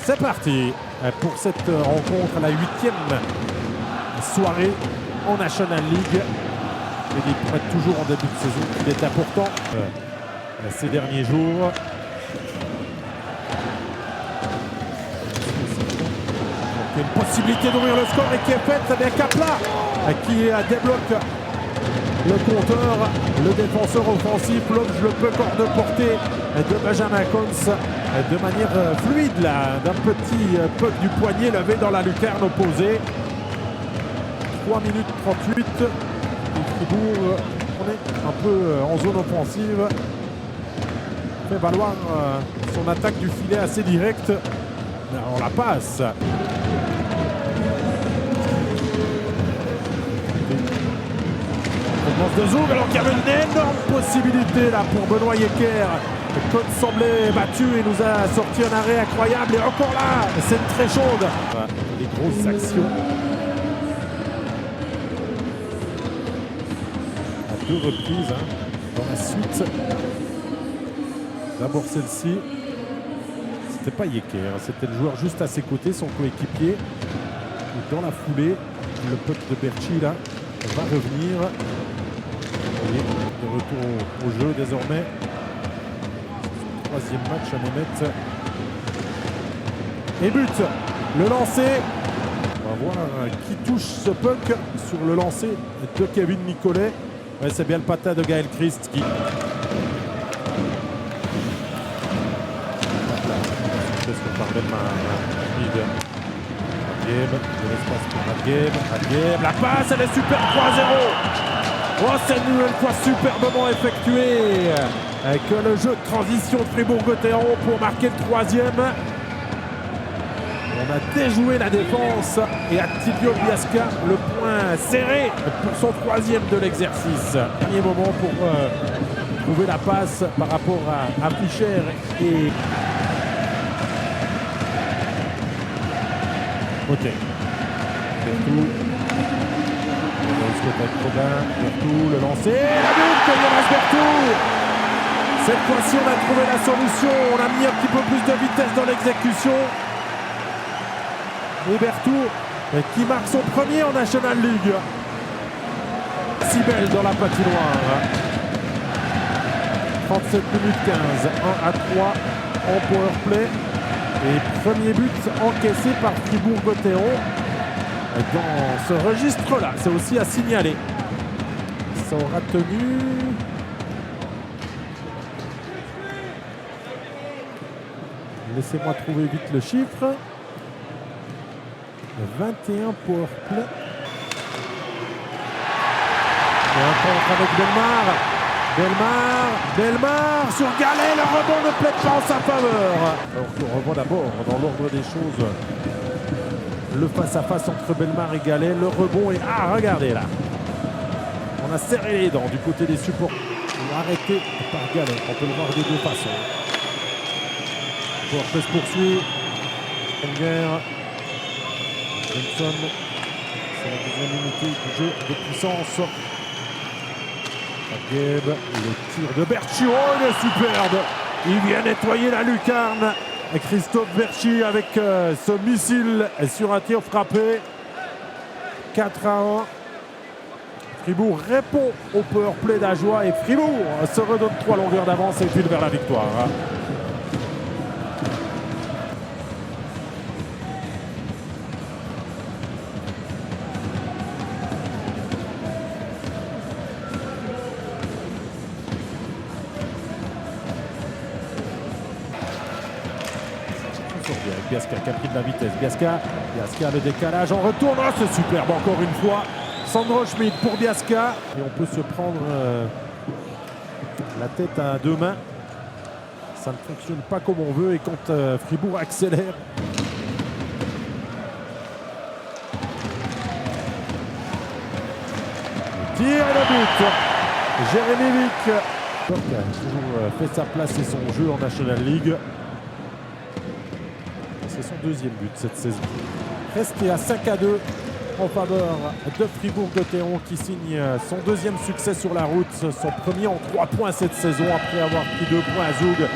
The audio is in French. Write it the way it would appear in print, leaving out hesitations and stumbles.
C'est parti pour cette rencontre, la 8e soirée en National League. Et il pourrait être toujours en début de saison, il est important ces derniers jours. Il y a une possibilité d'ouvrir le score et qui est faite, c'est bien Kapla qui débloque le compteur, le défenseur offensif, loge le peu corps de portée de Benjamin Cons de manière fluide là, d'un petit puck du poignet levé dans la lucarne opposée. 3 minutes 38. Et Fribourg, on est un peu en zone offensive. Fait valoir son attaque du filet assez directe. On la passe. De Zoug, alors qu'il y avait une énorme possibilité là pour Benoît Yecker. Code semblait battu et nous a sorti un arrêt incroyable. Et encore là, c'est très chaude. Des grosses actions. À 2 reprises dans la suite. D'abord celle-ci. C'était pas Yecker, c'était le joueur juste à ses côtés, son coéquipier. Et dans la foulée, le puck de Berchi là va revenir. De retour au jeu désormais. 3e match à Németh. Et but. Le lancer. On va voir qui touche ce puck sur le lancer de Kevin Nicolet. Ouais, c'est bien le patin de Gaël Christ qui. La passe, elle est super. 3-0. Oh, c'est une nouvelle fois superbement effectué que le jeu de transition de Fribourg-Gotteron pour marquer le 3e. On a déjoué la défense et Attilio Biasca le point serré pour son 3e de l'exercice. Dernier moment pour trouver la passe par rapport à Fischer et côté. Bertou, le lancer, la but de Jonas Bertou. Cette fois-ci, on a trouvé la solution. On a mis un petit peu plus de vitesse dans l'exécution. Et Bertou qui marque son premier en National League. Si belle dans la patinoire. 37 minutes 15, 1-3 en powerplay. Et premier but encaissé par Fribourg-Gotteron. Dans ce registre-là, c'est aussi à signaler. Ça aura tenu. Laissez-moi trouver vite le chiffre. 21 powerplay. Et un contre avec Bellemare sur Gallet. Le rebond ne plaît pas en sa faveur. Alors on revoit d'abord dans l'ordre des choses. Le face-à-face entre Bellemare et Gallet. Le rebond est... Ah, regardez là. On a serré les dents du côté des supporters. Arrêté par Gallet. On peut le voir des deux façons. Powerplay se poursuit. Wenger. Johnson. C'est la deuxième unité du jeu de puissance. Gabe. Le tir de Berchi. Oh, il est superbe. Il vient nettoyer la lucarne. Christophe Berchi avec ce missile sur un tir frappé. 4-1. Fribourg répond au powerplay d'Ajoie et Fribourg se redonne 3 longueurs d'avance et file vers la victoire. Avec Biasca qui a pris de la vitesse. Biasca le décalage en retourne. Oh, c'est superbe encore une fois. Sandro Schmidt pour Biasca. Et on peut se prendre la tête à 2 mains. Ça ne fonctionne pas comme on veut. Et quand Fribourg accélère. Le tir et le but. Jérémy Vick. Qui a toujours fait sa place et son jeu en National League. C'est son 2e but cette saison. Resté à 5-2 en faveur de Fribourg-Gotteron qui signe son 2e succès sur la route. Son premier en 3 points cette saison après avoir pris 2 points à Zoug.